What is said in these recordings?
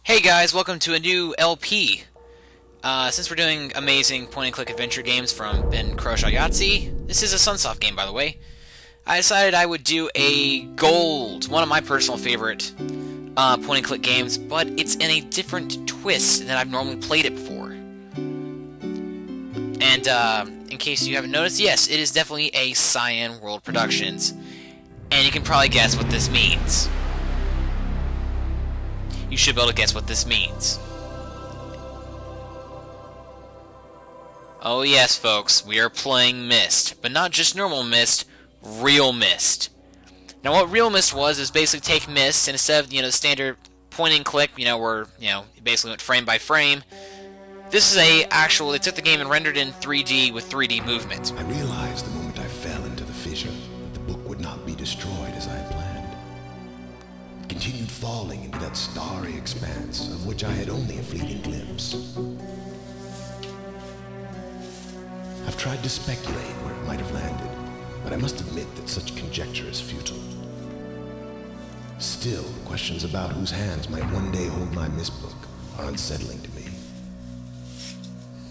Hey guys, welcome to a new LP. Since we're doing amazing point-and-click adventure games from Ben Croshaw Yahtzee, this is a Sunsoft game, by the way, I decided I would do a Gold, one of my personal favorite point-and-click games, but it's in a different twist than I've normally played it before. And, in case you haven't noticed, yes, it is definitely a Cyan World Productions. And you can probably guess what this means. You should be able to guess what this means. Oh yes, folks, we are playing Myst, but not just normal Myst, Real Myst. Now what Real Myst was is basically take Myst, and instead of, the standard point and click, where, you basically went frame by frame, this is they took the game and rendered in 3D with 3D movement. I realized the moment I fell into the fissure that the book would not be destroyed as I had planned. It continued falling into that starry expanse of which I had only a fleeting glimpse. I've tried to speculate where it might have landed, but I must admit that such conjecture is futile. Still, questions about whose hands might one day hold my Myst book are unsettling to me.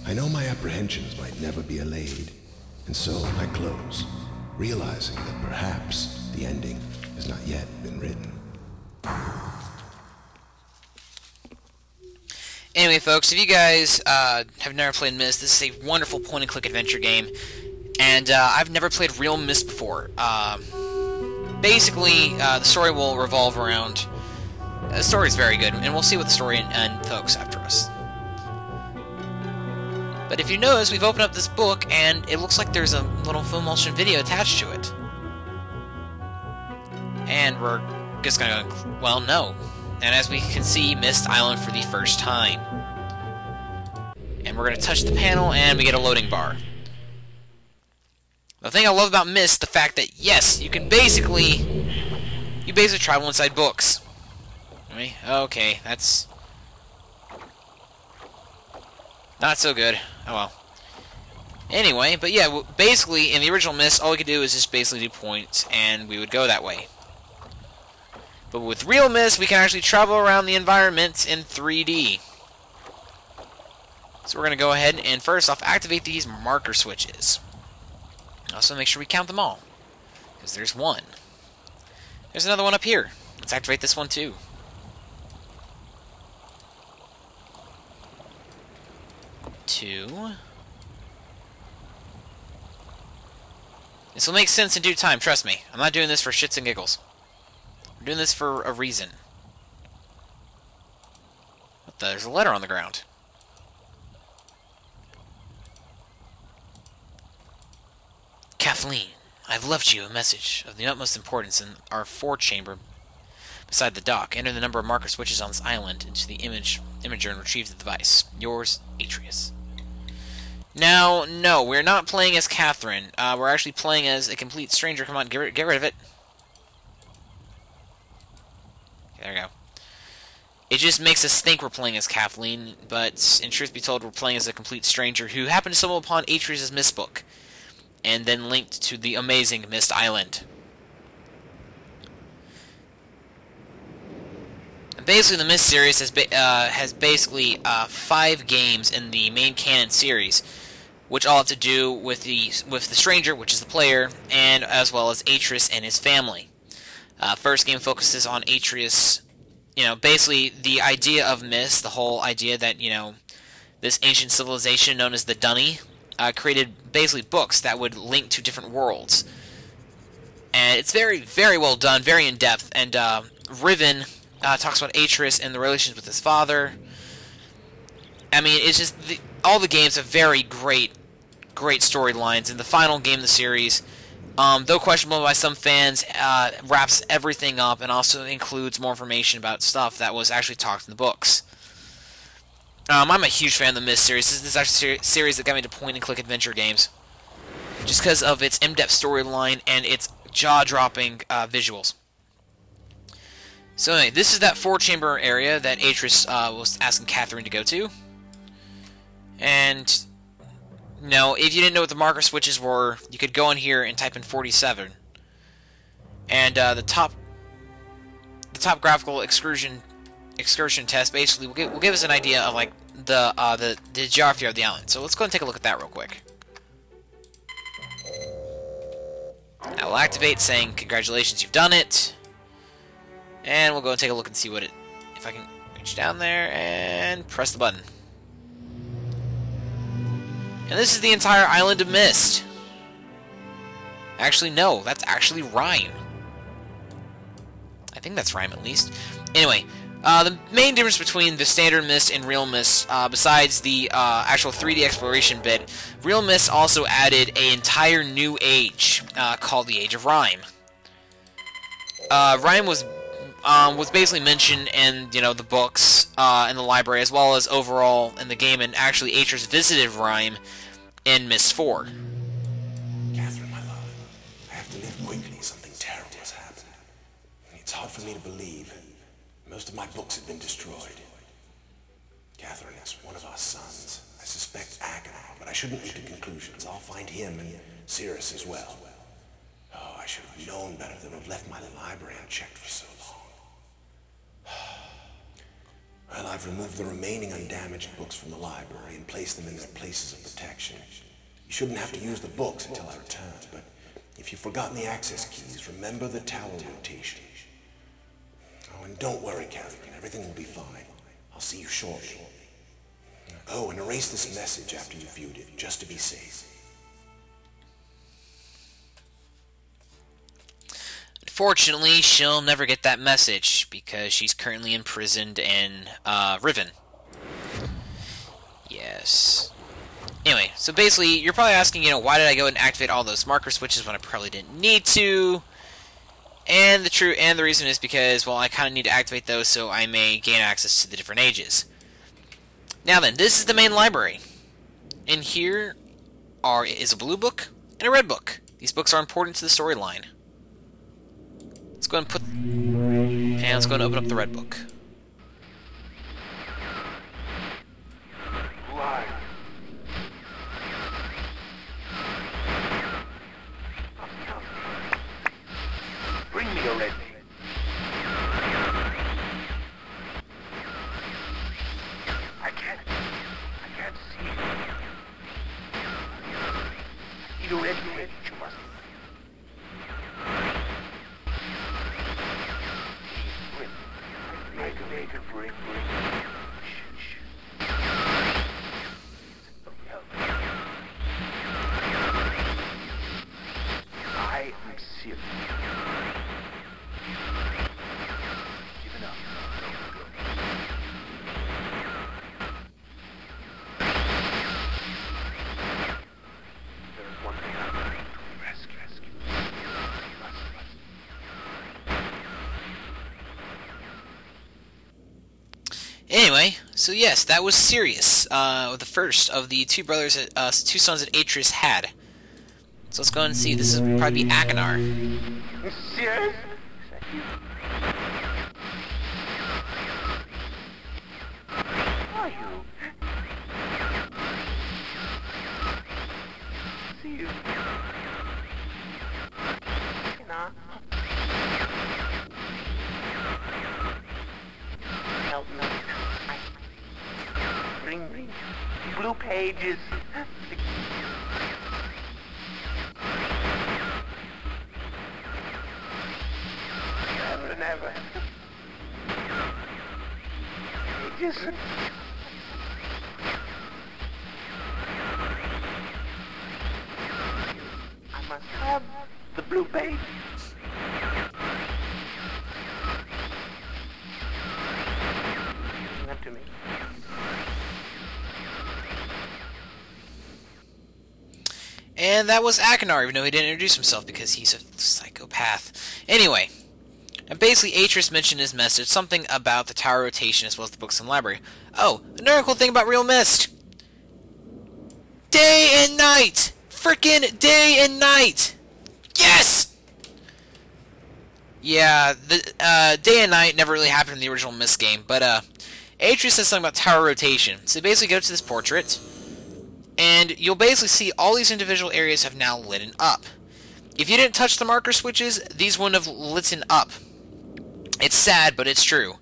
I know my apprehensions might never be allayed, and so I close, realizing that perhaps the ending has not yet been written. Anyway, folks, if you guys have never played Myst, this is a wonderful point-and-click adventure game, and I've never played Real Myst before. Basically, the story will revolve around... the story is very good, and we'll see what the story and folks after us. But if you notice, we've opened up this book, and it looks like there's a little full motion video attached to it. And we're just gonna go, well, no. And as we can see, Myst Island for the first time. And we're gonna touch the panel, and we get a loading bar. The thing I love about Myst, the fact that, yes, you basically travel inside books. Okay, that's not so good. Oh well. Anyway, but yeah, basically, in the original Myst, all we could do is just basically do points, and we would go that way. But with Real Myst, we can actually travel around the environment in 3D. So we're going to go ahead and first off activate these marker switches. Also make sure we count them all, because there's one. There's another one up here. Let's activate this one too. 2. This will make sense in due time, trust me. I'm not doing this for shits and giggles. I'm doing this for a reason. What the? There's a letter on the ground. Kathleen, I've left you a message of the utmost importance in our 4 chamber beside the dock. Enter the number of marker switches on this island into the imager and retrieve the device. Yours, Atreus. Now, no, we're not playing as Catherine. We're actually playing as a complete stranger. Come on, get rid of it. There we go. It just makes us think we're playing as Kathleen, but in truth be told, we're playing as a complete stranger who happened to stumble upon Atreus' Myst book, and then linked to the amazing Myst Island. Basically, the Myst series has basically 5 games in the main canon series, which all have to do with the stranger, which is the player, and as well as Atreus and his family. First game focuses on Atreus. Basically the idea of Myst, the whole idea that this ancient civilization known as the Dunny created basically books that would link to different worlds, and it's very, very well done, very in depth. And Riven talks about Atreus and the relations with his father. I mean, it's just all the games have very great storylines, and the final game of the series, though questionable by some fans, wraps everything up and also includes more information about stuff that was actually talked in the books. I'm a huge fan of the Myst series. This is actually a series that got me to point-and-click adventure games, just because of its in-depth storyline and its jaw-dropping visuals. So anyway, this is that 4-chamber area that Atreus was asking Catherine to go to. And, if you didn't know what the marker switches were, you could go in here and type in 47. And the top graphical excursion excursion test basically will give us an idea of like the geography of the island. So let's go and take a look at that real quick. Now we'll activate, saying congratulations, you've done it. And we'll go and take a look and see what if I can reach down there and press the button. And this is the entire island of Myst. Actually, no, that's actually Rhyme. I think that's Rhyme, at least. Anyway, the main difference between the standard Myst and Real Myst, besides the actual 3D exploration bit, Real Myst also added an entire new age called the Age of Rhyme. Rhyme was basically mentioned in the books in the library, as well as overall in the game, and actually Achenar visited Rhyme in Myst 4. Catherine, my love, I have to live quickly. Something terrible has happened. It's hard for me to believe. Most of my books have been destroyed. Catherine is one of our sons. I suspect Achenar, but I shouldn't leap to conclusions. I'll find him and Sirrus as well. Oh, I should have known better than to have left my library unchecked for so long. Well, I've removed the remaining undamaged books from the library and placed them in their places of protection. You shouldn't have to use the books until I return, but if you've forgotten the access keys, remember the tower rotation. Oh, and don't worry, Catherine. Everything will be fine. I'll see you shortly. Oh, and erase this message after you've viewed it, just to be safe. Unfortunately, she'll never get that message, because she's currently imprisoned in Riven. Yes. Anyway, so basically, you're probably asking, why did I go and activate all those marker switches when I probably didn't need to? And the reason is because, well, I kind of need to activate those so I may gain access to the different ages. Now then, this is the main library. And here is a blue book and a red book. These books are important to the storyline. Let's go and let's go and open up the red book. Bring me a red. I can't see. Need a red, you must. Make a bring. I am serious. Give it up. There is one thing I'm going to rescue. Anyway, so yes, that was Sirrus, the first of the two sons that Achenar had. So let's go and see. This is probably Achenar. Serious? Are you? See you. Nah. Help me. Bring blue pages. Never. Pages. I must have the blue page. Give that to me. And that was Achenar, even though he didn't introduce himself because he's a psychopath. Anyway, and basically Achenar mentioned in his message something about the tower rotation as well as the books in the library. Oh, another cool thing about Real Myst! Day and night! Frickin' day and night! Yes! Yeah, the day and night never really happened in the original Myst game, but Achenar says something about tower rotation. So basically go to this portrait, and you'll basically see all these individual areas have now lit up. If you didn't touch the marker switches, these wouldn't have lit up. It's sad, but it's true.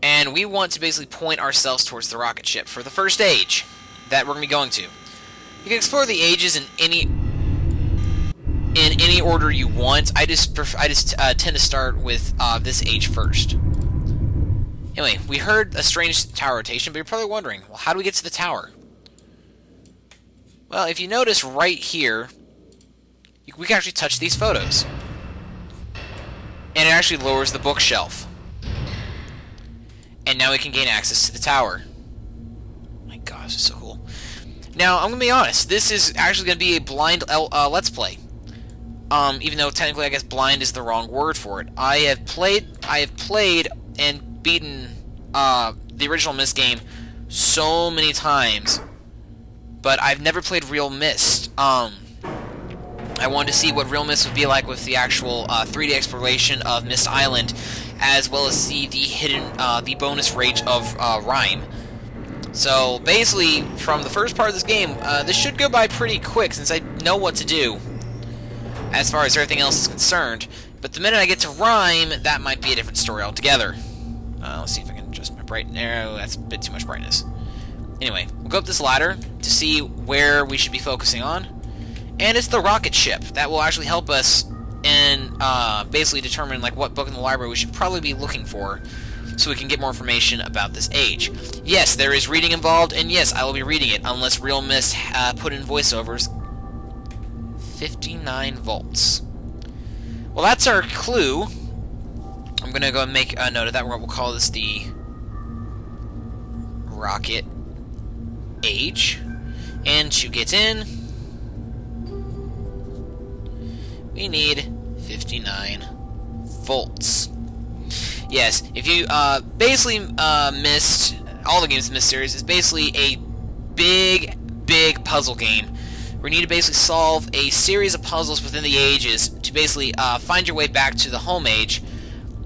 And we want to basically point ourselves towards the rocket ship for the first age that we're going to be going to. You can explore the ages in any order you want. I just tend to start with this age first. Anyway, we heard a strange tower rotation, but you're probably wondering, well, how do we get to the tower? Well, if you notice right here, we can actually touch these photos. And it actually lowers the bookshelf. And now we can gain access to the tower. My gosh, this is so cool. Now, I'm going to be honest, this is actually going to be a blind Let's Play. Even though technically I guess blind is the wrong word for it. I have played and beaten the original Myst game so many times, but I've never played Real Myst. I wanted to see what Real Myst would be like with the actual 3D exploration of Myst Island, as well as see the hidden, the bonus rage of Rhyme. So basically, from the first part of this game, this should go by pretty quick since I know what to do as far as everything else is concerned. But the minute I get to Rhyme, that might be a different story altogether. Let's see if I can adjust my brightness. No, that's a bit too much brightness. Anyway, we'll go up this ladder to see where we should be focusing on. And it's the rocket ship. That will actually help us in basically determine like what book in the library we should probably be looking for, so we can get more information about this age. Yes, there is reading involved, and yes, I will be reading it, unless Real Myst put in voiceovers. 59 volts. Well, that's our clue. I'm going to go and make a note of that. We'll call this the rocket age. And to get in, we need 59 volts. Yes, if you basically Myst, all the games in Myst series is basically a big puzzle game where you need to basically solve a series of puzzles within the ages to basically find your way back to the home age,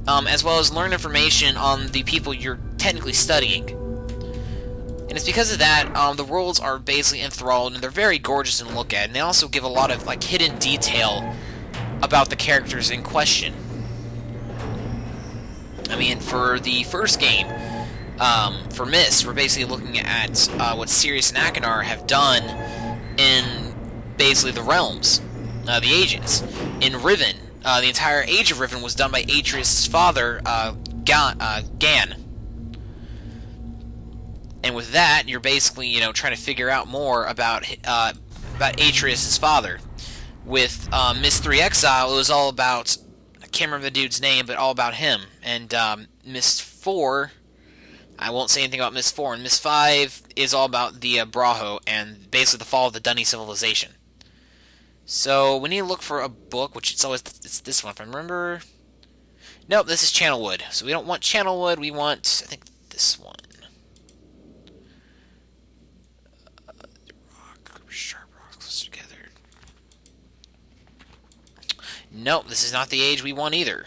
as well as learn information on the people you're technically studying. And it's because of that, the worlds are basically enthralled, and they're very gorgeous to look at, and they also give a lot of like hidden detail about the characters in question. I mean, for the first game, for Myst, we're basically looking at what Sirrus and Achenar have done in basically the realms, the ages. In Riven, the entire age of Riven was done by Atreus' father, Gan. And with that, you're basically, you know, trying to figure out more about Atreus' father. With Myst 3 Exile, it was all about, I can't remember the dude's name, but all about him. And Myst 4, I won't say anything about Myst 4. And Myst 5 is all about the Braho and basically the fall of the Dunny civilization. So we need to look for a book, which it's this one, if I remember. Nope, this is Channelwood. So we don't want Channelwood, we want, I think, this one. Sharp rocks close together. Nope, this is not the age we want either.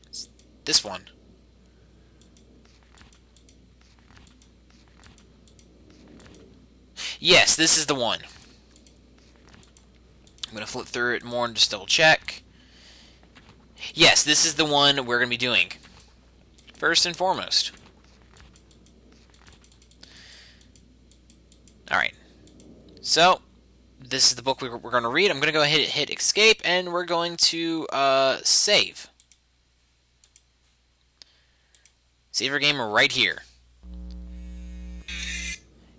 It's this one. Yes, this is the one. I'm going to flip through it more and just double check. Yes, this is the one we're going to be doing. First and foremost. Alright. So, this is the book we're going to read. I'm going to go ahead and hit escape, and we're going to save. Save our game right here.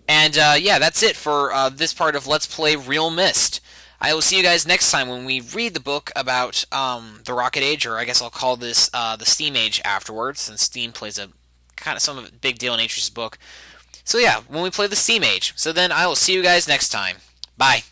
And yeah, that's it for this part of Let's Play Real Myst. I will see you guys next time when we read the book about the Rocket Age, or I guess I'll call this the Steam Age afterwards, since Steam plays a kind of some big deal in Atreus' book. So yeah, when we play the Steam Age. So then I will see you guys next time. Bye.